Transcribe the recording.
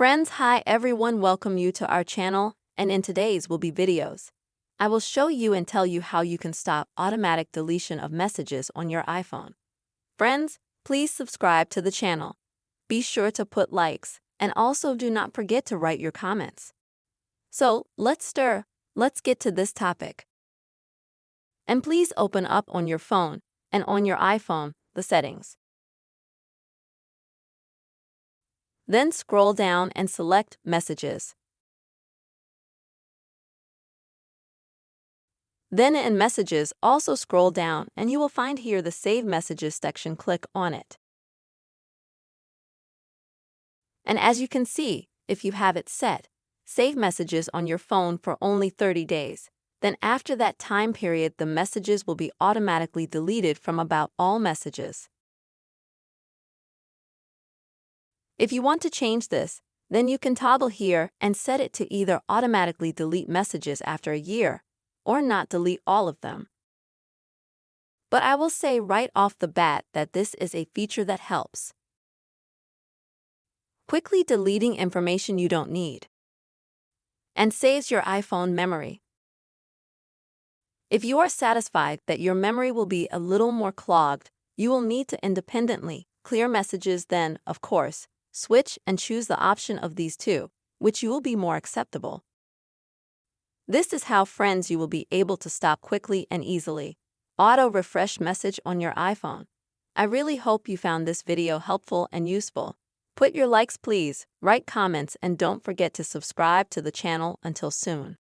Friends, hi everyone, welcome you to our channel, and in today's will be videos. I will show you and tell you how you can stop automatic deletion of messages on your iPhone. Friends, please subscribe to the channel. Be sure to put likes, and also do not forget to write your comments. So, let's get to this topic. And please open up on your phone, and on your iPhone, the settings. Then scroll down and select Messages. Then in Messages, also scroll down and you will find here the Save Messages section. Click on it. And as you can see, if you have it set, save messages on your phone for only 30 days. Then after that time period, the messages will be automatically deleted from about all messages. If you want to change this, then you can toggle here and set it to either automatically delete messages after a year or not delete all of them. But I will say right off the bat that this is a feature that helps. Quickly deleting information you don't need and saves your iPhone memory. If you are satisfied that your memory will be a little more clogged, you will need to independently clear messages. Then, of course, switch and choose the option of these two, which you will be more acceptable. This is how, friends, you will be able to stop quickly and easily auto refresh message on your iPhone. I really hope you found this video helpful and useful. Put your likes please, write comments, and don't forget to subscribe to the channel. Until soon.